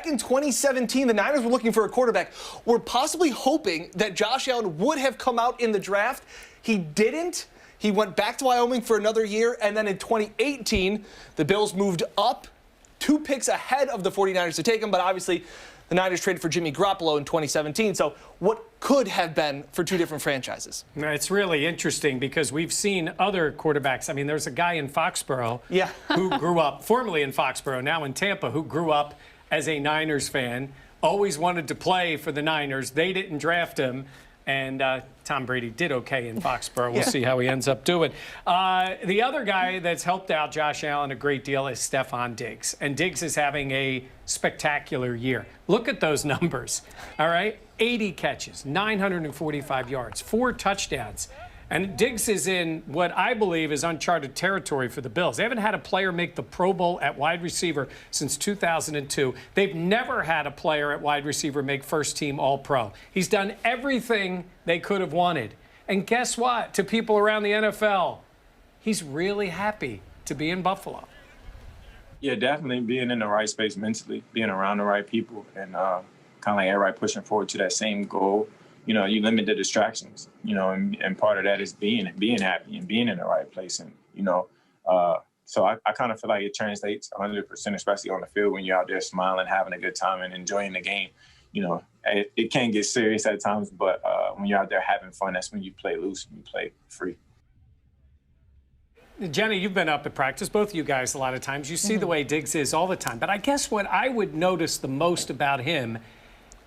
back in 2017, the Niners were looking for a quarterback. We're possibly hoping that Josh Allen would have come out in the draft. He didn't. He went back to Wyoming for another year, and then in 2018, the Bills moved up 2 picks ahead of the 49ers to take him, but obviously the Niners traded for Jimmy Garoppolo in 2017. So what could have been for 2 different franchises? It's really interesting because we've seen other quarterbacks. I mean, there's a guy in Foxborough who grew up, formerly in Foxborough, now in Tampa, who grew up as a Niners fan, always wanted to play for the Niners. They didn't draft him. And Tom Brady did okay in Foxborough. We'll see how he ends up doing. The other guy that's helped out Josh Allen a great deal is Stefon Diggs. And Diggs is having a spectacular year. Look at those numbers, all right? 80 catches, 945 yards, 4 touchdowns. And Diggs is in what I believe is uncharted territory for the Bills. They haven't had a player make the Pro Bowl at wide receiver since 2002. They've never had a player at wide receiver make first-team All-Pro. He's done everything they could have wanted. And guess what? To people around the NFL, he's really happy to be in Buffalo. Yeah, definitely being in the right space mentally, being around the right people, and kind of like everybody pushing forward to that same goal. You know, you limit the distractions, you know, and part of that is being happy and being in the right place. And, you know, so I kind of feel like it translates 100%, especially on the field when you're out there smiling, having a good time and enjoying the game. You know, it can get serious at times, but when you're out there having fun, that's when you play loose and you play free. Jenny, you've been up at practice, both of you guys, a lot of times. You see the way Diggs is all the time. But I guess what I would notice the most about him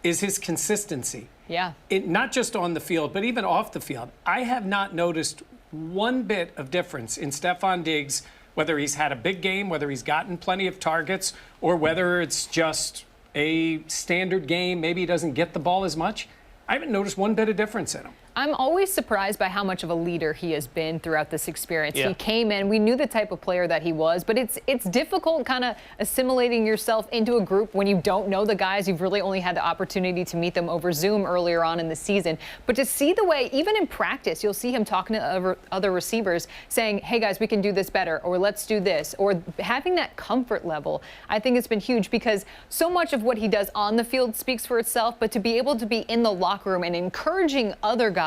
is his consistency. Yeah. Not just on the field, but even off the field. I have not noticed one bit of difference in Stefon Diggs, whether he's had a big game, whether he's gotten plenty of targets, or whether it's just a standard game. Maybe he doesn't get the ball as much. I haven't noticed one bit of difference in him. I'm always surprised by how much of a leader he has been throughout this experience. Yeah. He came in, we knew the type of player that he was, but it's difficult kind of assimilating yourself into a group when you don't know the guys. You've really only had the opportunity to meet them over Zoom earlier on in the season. But to see the way, even in practice, you'll see him talking to other receivers saying, hey guys, we can do this better, or let's do this, or having that comfort level, I think it's been huge because so much of what he does on the field speaks for itself, but to be able to be in the locker room and encouraging other guys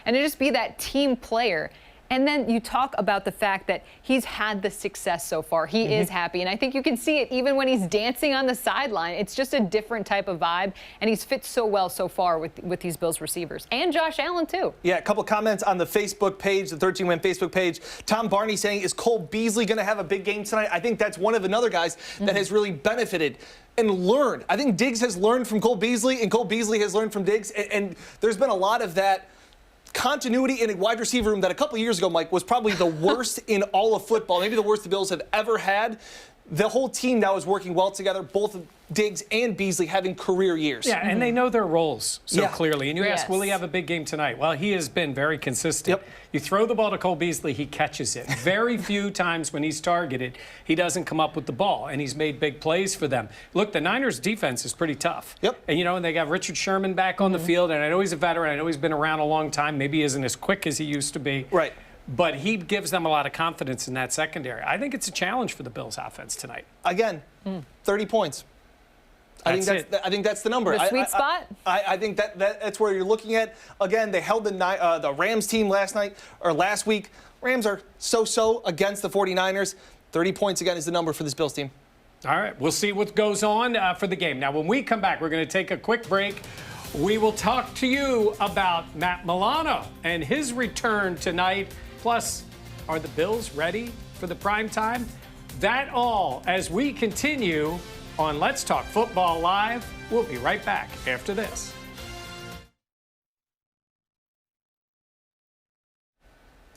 and to just be that team player. And then you talk about the fact that he's had the success so far. He is happy. And I think you can see it even when he's dancing on the sideline. It's just a different type of vibe. And he's fit so well so far with these Bills receivers. And Josh Allen, too. Yeah, a couple comments on the Facebook page, the 13-Win Facebook page. Tom Barney saying, is Cole Beasley going to have a big game tonight? I think that's one of another guys that has really benefited and learned. I think Diggs has learned from Cole Beasley, and Cole Beasley has learned from Diggs. And there's been a lot of that continuity in a wide receiver room that a couple years ago, Mike, was probably the worst in all of football, maybe the worst the Bills have ever had. The whole team now is working well together, both Diggs and Beasley having career years. Yeah, and they know their roles so clearly. And you ask, will he have a big game tonight? Well, he has been very consistent. You throw the ball to Cole Beasley, he catches it. Very few times when he's targeted, he doesn't come up with the ball, and he's made big plays for them. Look, the Niners' defense is pretty tough. And, you know, and they got Richard Sherman back on the field, and I know he's a veteran. I know he's been around a long time. Maybe he isn't as quick as he used to be. Right. But he gives them a lot of confidence in that secondary. I think it's a challenge for the Bills' offense tonight. Again, 30 points. I think that's the number. The sweet spot? I think that's where you're looking at. Again, they held the Rams team last week. Rams are so-so against the 49ers. 30 points, again, is the number for this Bills team. All right, we'll see what goes on for the game. Now, when we come back, we're going to take a quick break. We will talk to you about Matt Milano and his return tonight. Plus, are the Bills ready for the prime time? That all as we continue on Let's Talk Football Live. We'll be right back after this.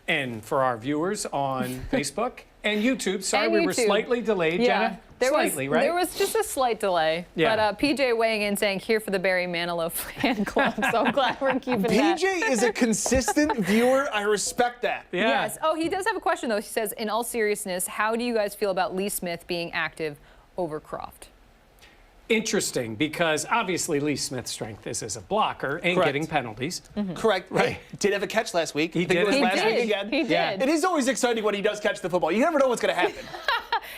And for our viewers on Facebook and YouTube, sorry we were slightly delayed, Jenna. Slightly, right? There was just a slight delay. Yeah. But PJ weighing in saying, here for the Barry Manilow fan club. So I'm glad we're keeping that. PJ is a consistent viewer. I respect that. Yeah. Yes. Oh, he does have a question, though. He says, in all seriousness, how do you guys feel about Lee Smith being active over Croft? Interesting, because obviously Lee Smith's strength is as a blocker and getting penalties. Correct. Right. Did have a catch last week. He did. Last week again. He did. It is always exciting when he does catch the football. You never know what's going to happen.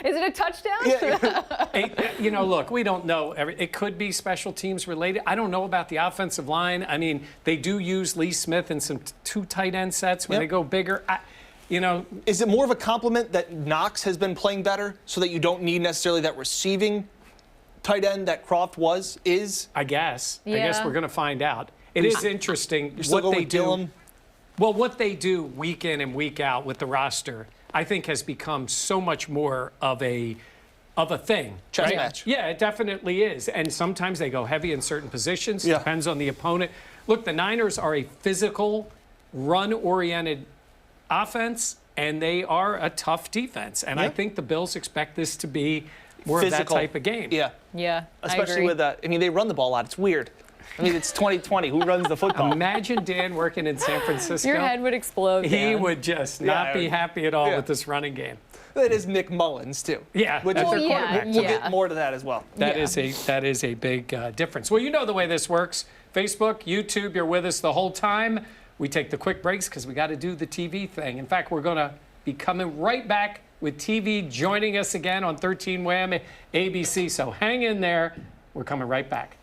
Is it a touchdown? Yeah. Hey, you know, look, we don't know. It could be special teams related. I don't know about the offensive line. I mean, they do use Lee Smith in some 2 tight end sets when they go bigger. You know, is it more of a compliment that Knox has been playing better so that you don't need necessarily that receiving tight end that Croft is? I guess. Yeah. I guess we're going to find out. It is interesting what they do. Well, what they do week in and week out with the roster, I think, has become so much more of a thing. Chess match. Yeah, it definitely is. And sometimes they go heavy in certain positions. Yeah. Depends on the opponent. Look, the Niners are a physical, run-oriented offense, and they are a tough defense. And I think the Bills expect this to be more physical. of that type of game. Yeah, especially I agree. with that. I mean, they run the ball a lot. It's weird. I mean, it's 2020. Who runs the football? Imagine Dan working in San Francisco. Your head would explode. He Dan. would just not be happy at all with this running game. It is Nick Mullins, too. Yeah. Which is their quarterback. We'll yeah. get more to that as well. That is a big difference. Well, you know the way this works. Facebook, YouTube, you're with us the whole time. We take the quick breaks because we got to do the TV thing. In fact, we're going to be coming right back with TV joining us again on 13 Wham ABC. So hang in there. We're coming right back.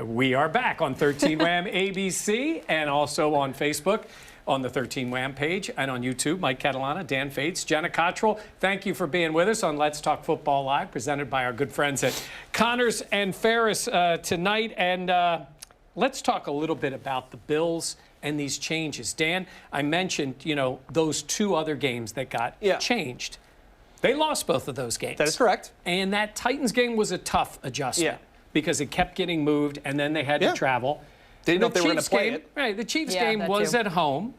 We are back on 13 Wham ABC and also on Facebook on the 13 Wham page and on YouTube. Mike Catalana, Dan Fates, Jenna Cottrell, thank you for being with us on Let's Talk Football Live, presented by our good friends at Connors and Ferris tonight. And let's talk a little bit about the Bills and these changes. Dan, I mentioned, you know, those 2 other games that got changed. They lost both of those games. That is correct. And that Titans game was a tough adjustment. Because it kept getting moved, and then they had to travel. They didn't know if they were going to play it. Right, the Chiefs game was at home,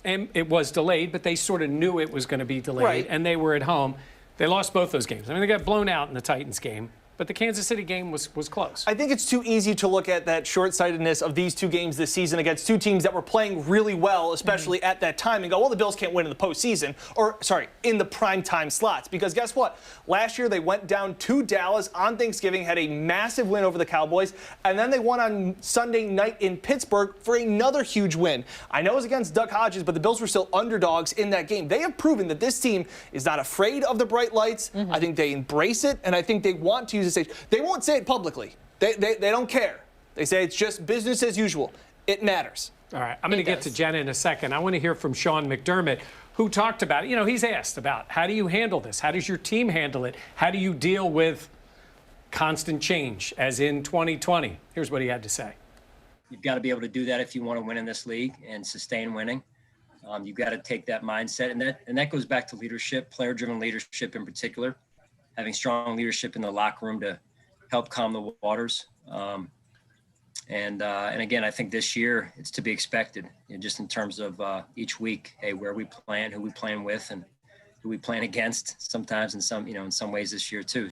and it was delayed, but they sort of knew it was going to be delayed, and they were at home. They lost both those games. I mean, they got blown out in the Titans game, but the Kansas City game was close. I think it's too easy to look at that short-sightedness of these 2 games this season against 2 teams that were playing really well, especially at that time, and go, well, the Bills can't win in the postseason, or, sorry, in the primetime slots. Because guess what? Last year, they went down to Dallas on Thanksgiving, had a massive win over the Cowboys, and then they won on Sunday night in Pittsburgh for another huge win. I know it was against Duck Hodges, but the Bills were still underdogs in that game. They have proven that this team is not afraid of the bright lights. I think they embrace it, and I think they want to use the stage. They won't say it publicly. They don't care. They say it's just business as usual. It matters. All right, I'm going to get to Jenna in a second. I want to hear from Sean McDermott, who talked about it. You know, he's asked about how do you handle this? How does your team handle it? How do you deal with constant change, as in 2020? Here's what he had to say. You've got to be able to do that if you want to win in this league and sustain winning. You've got to take that mindset, and that goes back to leadership, player-driven leadership in particular, having strong leadership in the locker room to help calm the waters. And again, I think this year it's to be expected, just in terms of each week, hey, where we playing, who we playing with, and who we playing against. Sometimes, in some ways this year too.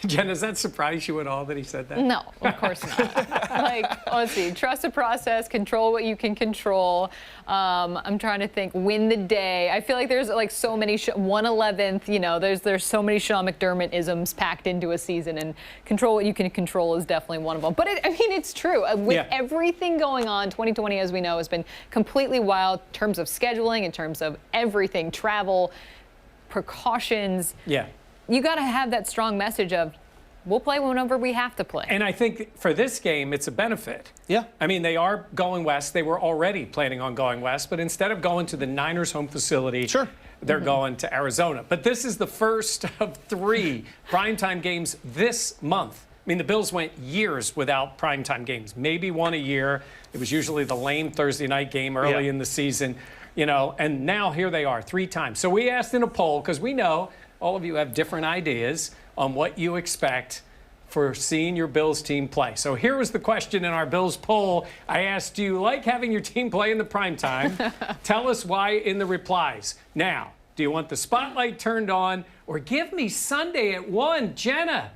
Jen, does that surprise you at all that he said that? No, of course not. Let's see. Trust the process. Control what you can control. I'm trying to think. Win the day. I feel like there's so many 1/11th. You know, there's so many Sean McDermott isms packed into a season, and control what you can control is definitely one of them. But it's true. With everything going on, 2020, as we know, has been completely wild in terms of scheduling, in terms of everything, travel, precautions. Yeah. You got to have that strong message of, we'll play whenever we have to play. And I think for this game, it's a benefit. Yeah. I mean, they are going west. They were already planning on going west, but instead of going to the Niners home facility, they're going to Arizona. But this is the first of 3 primetime games this month. I mean, the Bills went years without primetime games, maybe one a year. It was usually the lame Thursday night game early in the season, you know, and now here they are 3 times. So we asked in a poll, because we know all of you have different ideas on what you expect for seeing your Bills team play. So here was the question in our Bills poll. I asked, do you like having your team play in the primetime? Tell us why in the replies. Now, do you want the spotlight turned on, or give me Sunday at 1? Jenna,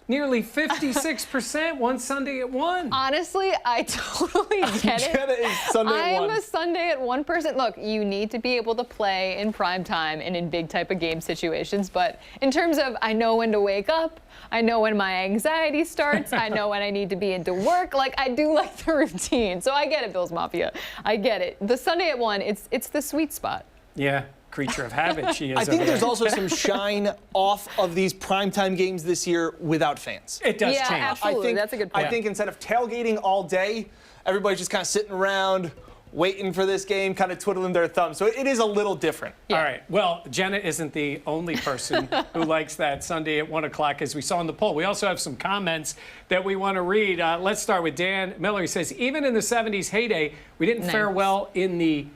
nearly 56% one Sunday at 1. Honestly, I totally get it. Jenna is Sunday at 1. I am a Sunday at 1 person. Look, you need to be able to play in prime time and in big type of game situations. But in terms of, I know when to wake up, I know when my anxiety starts, I know when I need to be into work. I do like the routine. So I get it, Bills Mafia. I get it. The Sunday at 1, it's the sweet spot. Yeah, creature of habit she is. I think there's also some shine off of these primetime games this year without fans. It does yeah, change. Absolutely. That's a good point. I think instead of tailgating all day, everybody's just kind of sitting around waiting for this game, kind of twiddling their thumbs. So it is a little different. Yeah. All right. Well, Jenna isn't the only person who likes that Sunday at 1 o'clock, as we saw in the poll. We also have some comments that we want to read. Let's start with Dan Miller. He says, even in the 70s heyday, we didn't fare well in the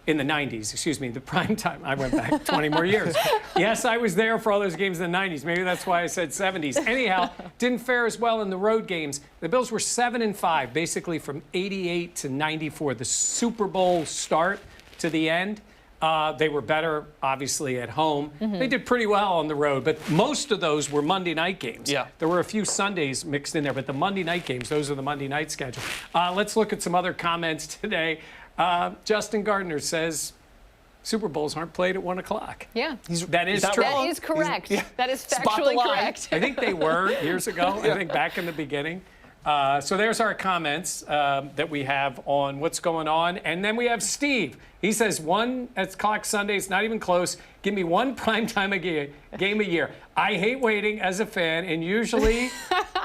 90s, excuse me, the prime time. I went back 20 more years. Yes, I was there for all those games in the 90s. Maybe that's why I said 70s. Anyhow, didn't fare as well in the road games. The Bills were 7-5, basically from 88 to 94. The Super Bowl start to the end. They were better, obviously, at home. They did pretty well on the road, but most of those were Monday night games. Yeah. There were a few Sundays mixed in there, but the Monday night games, those are the Monday night schedule. Let's look at some other comments today. Justin Gardner says Super Bowls aren't played at 1 o'clock. Yeah. That is true. That is correct. That is Spot the factually line. correct. I think they were years ago, I think back in the beginning. So there's our comments that we have on what's going on. And then we have Steve. He says 1 o'clock Sunday, it's not even close. Give me one primetime game a year. I hate waiting as a fan and usually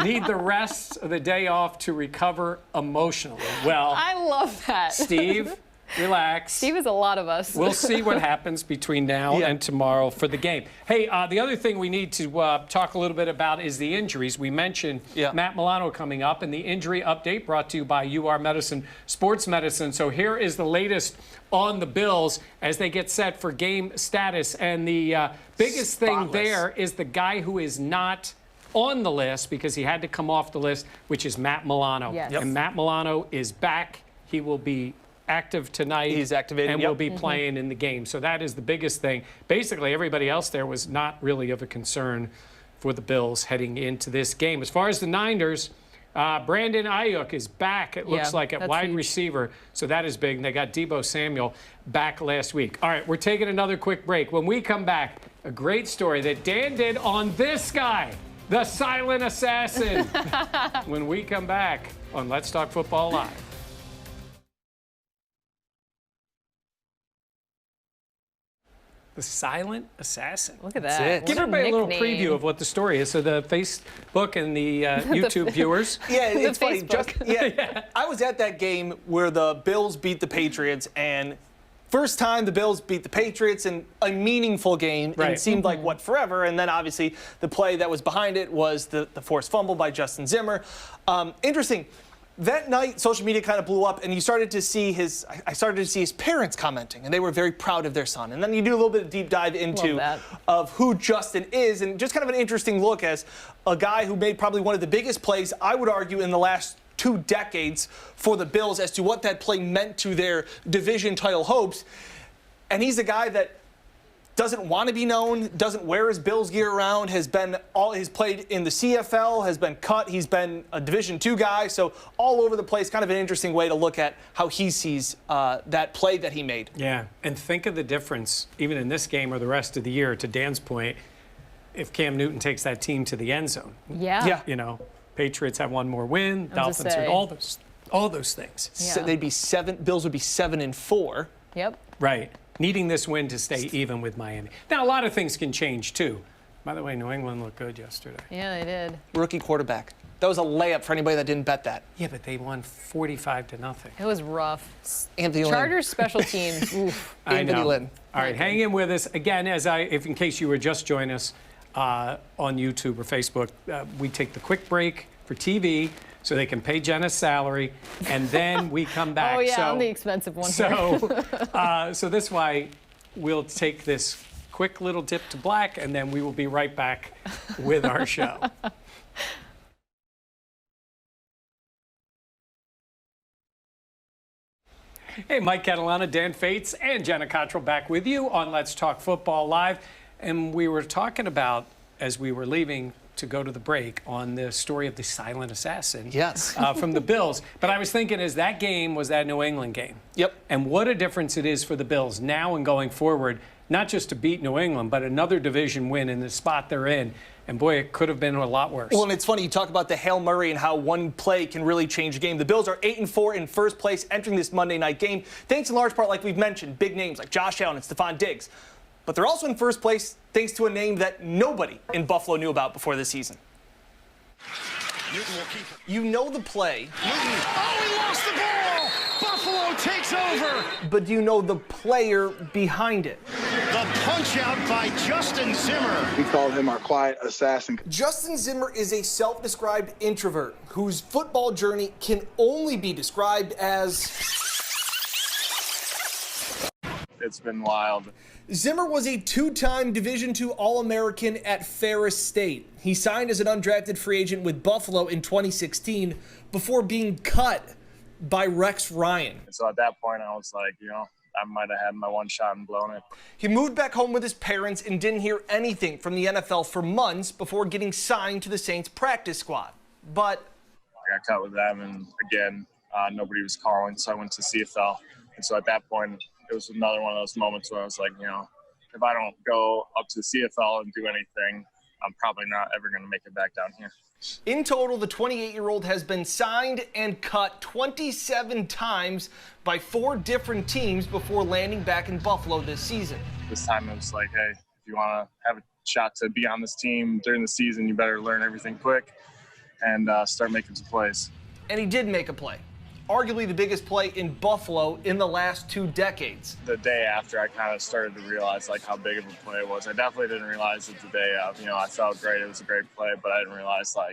need the rest of the day off to recover emotionally. Well, I love that. Steve, relax. Steve is a lot of us. We'll see what happens between now and tomorrow for the game. Hey, the other thing we need to talk a little bit about is the injuries. We mentioned Matt Milano coming up, and the injury update brought to you by UR Medicine Sports Medicine. So here is the latest on the Bills as they get set for game status. And the biggest thing there is the guy who is not on the list because he had to come off the list, which is Matt Milano. Yes. And Matt Milano is back. He will be active tonight. He's activated, and will be playing in the game. So that is the biggest thing. Basically, everybody else there was not really of a concern for the Bills heading into this game. As far as the Niners, Brandon Ayuk is back, it looks like, at wide receiver. So that is big. And they got Deebo Samuel back last week. All right, we're taking another quick break. When we come back, a great story that Dan did on this guy, the silent assassin. When we come back on Let's Talk Football Live. The silent assassin. Look at that. Give everybody a little preview of what the story is. So the Facebook and the YouTube viewers. Yeah, it's funny. Facebook. I was at that game where the Bills beat the Patriots, and first time the Bills beat the Patriots in a meaningful game. Right. And it seemed like, what, forever? And then obviously the play that was behind it was the forced fumble by Justin Zimmer. Interesting. That night, social media kind of blew up, and I started to see his parents commenting, and they were very proud of their son. And then you do a little bit of deep dive into of who Justin is, and just kind of an interesting look as a guy who made probably one of the biggest plays, I would argue, in the last 2 decades for the Bills as to what that play meant to their division title hopes. And he's a guy that doesn't want to be known, doesn't wear his Bills gear around, he's played in the CFL, has been cut, he's been a Division II guy, so all over the place, kind of an interesting way to look at how he sees that play that he made. Yeah, and think of the difference, even in this game or the rest of the year, to Dan's point, if Cam Newton takes that team to the end zone. Yeah. You know, Patriots have one more win, Dolphins are all those things. Yeah. So Bills would be 7-4. Yep. Right. Needing this win to stay even with Miami. Now, a lot of things can change, too. By the way, New England looked good yesterday. Yeah, they did. Rookie quarterback. That was a layup for anybody that didn't bet that. Yeah, but they won 45-0. It was rough. Anthony Lynn. Chargers special teams. Oof. Anthony Lynn. All right, hang in with us. Again, if in case you were just joining us on YouTube or Facebook, we take the quick break for TV so they can pay Jenna's salary, and then we come back. Oh, yeah, I'm the expensive one. So this is why we'll take this quick little dip to black, and then we will be right back with our show. Hey, Mike Catalana, Dan Fates, and Jenna Cottrell back with you on Let's Talk Football Live. And we were talking about, as we were leaving to go to the break, on the story of the silent assassin from the Bills. But I was thinking, as that game was that New England game. Yep. And what a difference it is for the Bills now and going forward not just to beat New England, but another division win in the spot they're in. And boy, it could have been a lot worse. Well, and it's funny, you talk about the Hail Murray and how one play can really change a game. The Bills are 8-4 in first place entering this Monday night game, thanks in large part, like we've mentioned, big names like Josh Allen and Stefon Diggs. But they're also in first place thanks to a name that nobody in Buffalo knew about before this season. You know the play. Oh, he lost the ball! Buffalo takes over! But do you know the player behind it? The punch out by Justin Zimmer. We call him our quiet assassin. Justin Zimmer is a self-described introvert whose football journey can only be described as... It's been wild. Zimmer was a two-time Division II All-American at Ferris State. He signed as an undrafted free agent with Buffalo in 2016 before being cut by Rex Ryan. And so at that point, I was like, I might have had my one shot and blown it. He moved back home with his parents and didn't hear anything from the NFL for months before getting signed to the Saints practice squad. But I got cut with them, and again, nobody was calling, so I went to CFL. And so at that point, it was another one of those moments where I was like, if I don't go up to the CFL and do anything, I'm probably not ever going to make it back down here. In total, the 28-year-old has been signed and cut 27 times by 4 different teams before landing back in Buffalo this season. This time it was like, hey, if you want to have a shot to be on this team during the season, you better learn everything quick and start making some plays. And he did make a play. Arguably the biggest play in Buffalo in the last 2 decades. The day after, I kind of started to realize how big of a play it was. I definitely didn't realize it the day of. I felt great. It was a great play, but I didn't realize the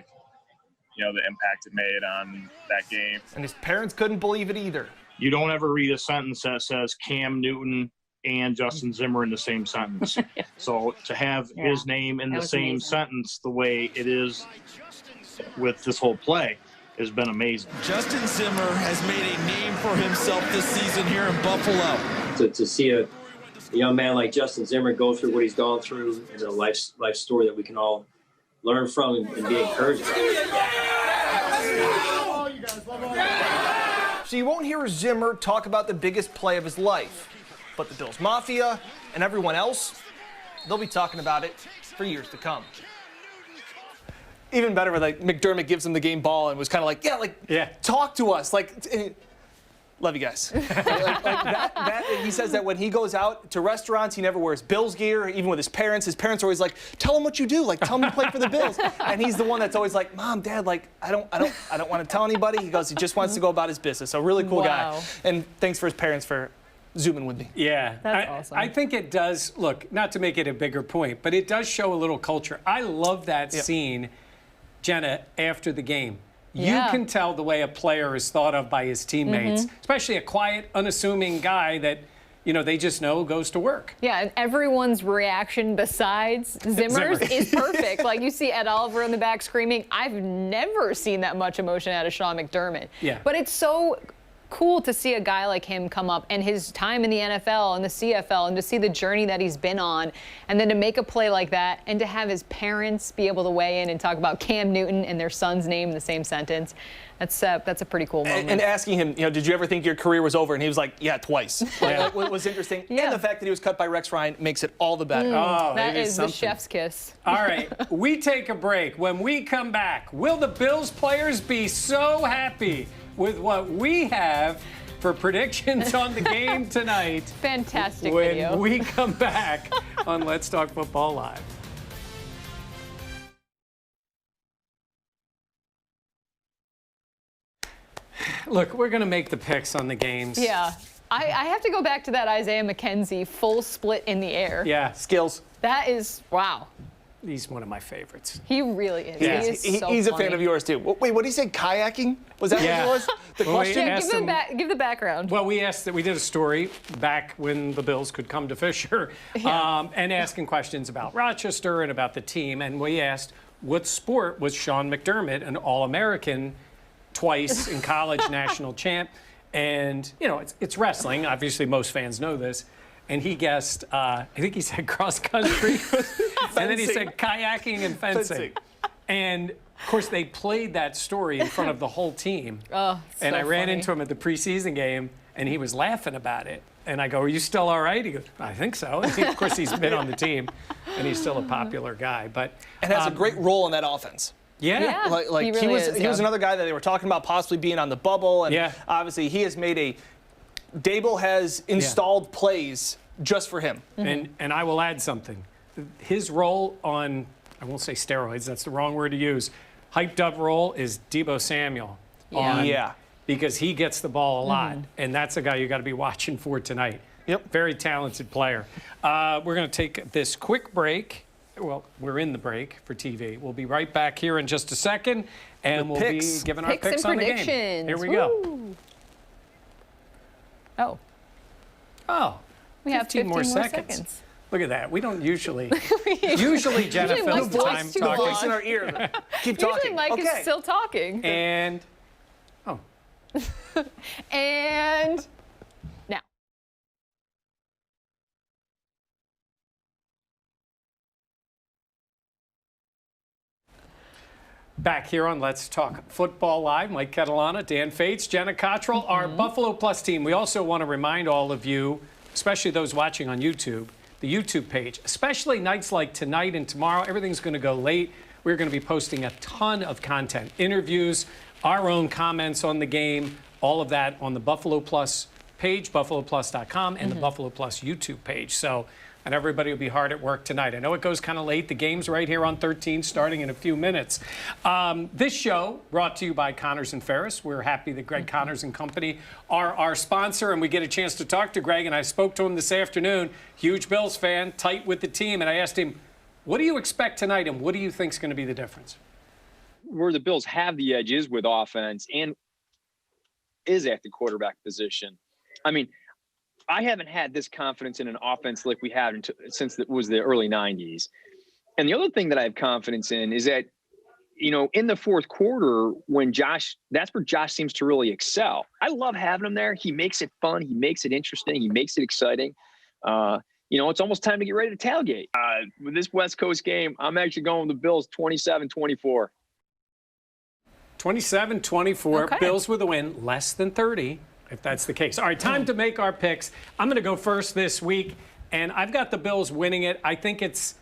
impact it made on that game. And his parents couldn't believe it either. You don't ever read a sentence that says Cam Newton and Justin Zimmer in the same sentence. So to have his name in the same sentence the way it is with this whole play has been amazing. Justin Zimmer has made a name for himself this season here in Buffalo. To see a young man like Justin Zimmer go through what he's gone through and a life story that we can all learn from and be encouraged by. So you won't hear Zimmer talk about the biggest play of his life. But the Bills Mafia and everyone else, they'll be talking about it for years to come. Even better when McDermott gives him the game ball and was kind of like, talk to us. Love you guys. He says that when he goes out to restaurants, he never wears Bills gear, even with his parents. His parents are always like, tell him what you do. Tell him you play for the Bills. And he's the one that's always like, Mom, Dad, I don't want to tell anybody. He goes, he just wants to go about his business. So really cool guy. And thanks for his parents for zooming with me. Yeah. That's awesome. I think it does, look, not to make it a bigger point, but it does show a little culture. I love that scene, Jenna, after the game. Yeah. You can tell the way a player is thought of by his teammates, especially a quiet, unassuming guy that, they just know goes to work. Yeah, and everyone's reaction besides Zimmer's is perfect. You see Ed Oliver in the back screaming. I've never seen that much emotion out of Sean McDermott. Yeah. But it's so cool to see a guy like him come up and his time in the NFL and the CFL and to see the journey that he's been on and then to make a play like that and to have his parents be able to weigh in and talk about Cam Newton and their son's name in the same sentence. That's a pretty cool moment. And asking him, did you ever think your career was over? And he was like, yeah, twice. What was interesting. Yeah. And the fact that he was cut by Rex Ryan makes it all the better. That is something. the chef's kiss. All right, we take a break. When we come back, will the Bills players be so happy with what we have for predictions on the game tonight? Fantastic when video. we come back on Let's Talk Football Live. Look, we're going to make the picks on the games. Yeah. I have to go back to that Isaiah McKenzie full split in the air. Yeah. Skills. That is, wow. He's one of my favorites. He really is. Yeah. He is so He's a funny. fan of yours, too. Wait, what did he say? Kayaking? Was that what it was? The Well, question? yeah. Give the background. Well, we did a story back when the Bills could come to Fisher and asking questions about Rochester and about the team. And we asked, what sport was Sean McDermott, an All-American, twice in college, national champ? And, it's wrestling. Obviously, most fans know this. And he guessed, I think he said cross country. And then he said kayaking and fencing. And, of course, they played that story in front of the whole team. Oh, so and I ran funny. into him at the preseason game, and he was laughing about it. And I go, are you still all right? He goes, I think so. And of course, he's been on the team, and he's still a popular guy. But and has a great role in that offense. Yeah. Like he really is, he was another guy that they were talking about possibly being on the bubble. And obviously, he has made Dable has installed plays just for him. And I will add something. His role on, I won't say steroids, that's the wrong word to use. Hyped up role is Deebo Samuel. Because he gets the ball a lot, and that's a guy you got to be watching for tonight. Yep. Very talented player. We're going to take this quick break. Well, we're in the break for TV. We'll be right back here in just a second, and we'll be giving our picks on the game. Here we go. Oh. We have 15 more seconds. Look at that. We don't usually. Usually Jenna fills the time talking. Voice in our ear. Keep talking. Usually Mike is still talking. And and now. Back here on Let's Talk Football Live, Mike Catalana, Dan Fates, Jenna Cottrell, our Buffalo Plus team. We also want to remind all of you, especially those watching on YouTube, the YouTube page, especially nights like tonight and tomorrow, everything's going to go late. We're going to be posting a ton of content, interviews, our own comments on the game, all of that on the Buffalo Plus page, buffaloplus.com, and the Buffalo Plus YouTube page. So, and everybody will be hard at work tonight. I know it goes kind of late. The game's right here on 13, starting in a few minutes. This show brought to you by Connors and Ferris. We're happy that Greg Connors and Company are our sponsor, and we get a chance to talk to Greg. And I spoke to him this afternoon. Huge Bills fan, tight with the team, and I asked him, what do you expect tonight, and what do you think is going to be the difference? Where the Bills have the edges with offense and is at the quarterback position. I mean, I haven't had this confidence in an offense like we had since it was the early 90s. And the other thing that I have confidence in is that, you know, in the fourth quarter, when that's where Josh seems to really excel. I love having him there. He makes it fun. He makes it interesting. He makes it exciting. You know, it's almost time to get ready to tailgate. With this West Coast game, I'm actually going with the Bills 27-24. 27-24, Okay. Bills with a win, less than 30, if that's the case. All right, time to make our picks. I'm going to go first this week, and I've got the Bills winning it. I think it's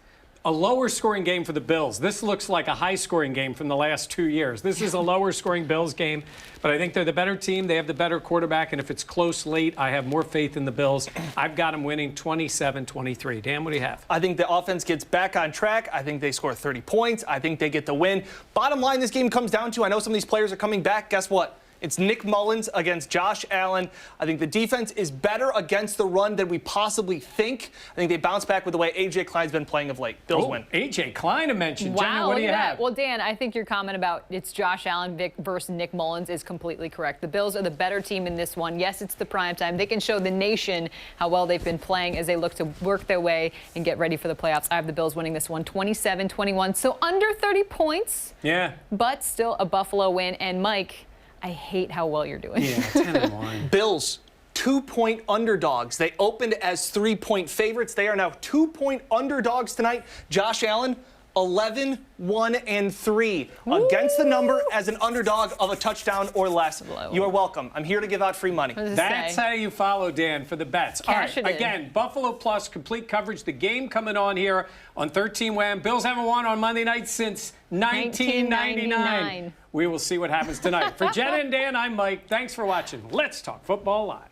a lower scoring game for the Bills. This looks like a high scoring game from the last 2 years. This is a lower scoring Bills game, but I think they're the better team. They have the better quarterback, and if it's close late, I have more faith in the Bills. I've got them winning 27-23. Dan, what do you have? I think the offense gets back on track. I think they score 30 points. I think they get the win. Bottom line, this game comes down to, I know some of these players are coming back. Guess what? It's Nick Mullins against Josh Allen. I think the defense is better against the run than we possibly think. I think they bounce back with the way A.J. Klein's been playing of late. Bills win. A.J. Klein I mentioned. Wow, Jenna, what do you have? Well, Dan, I think your comment about it's Josh Allen versus Nick Mullins is completely correct. The Bills are the better team in this one. Yes, it's the prime time. They can show the nation how well they've been playing as they look to work their way and get ready for the playoffs. I have the Bills winning this one 27-21. So under 30 points. Yeah. But still a Buffalo win. And Mike, I hate how well you're doing. Yeah, 10-1. Bills, 2-point underdogs. They opened as 3-point favorites. They are now 2-point underdogs tonight. Josh Allen, 11-1-3 against the number as an underdog of a touchdown or less. You are welcome. I'm here to give out free money. That's how you follow Dan for the bets. Cash All right, it in. again, Buffalo Plus, complete coverage. The game coming on here on 13 Wham. Bills haven't won on Monday night since 1999. We will see what happens tonight. For Jenna and Dan, I'm Mike. Thanks for watching. Let's Talk Football Live.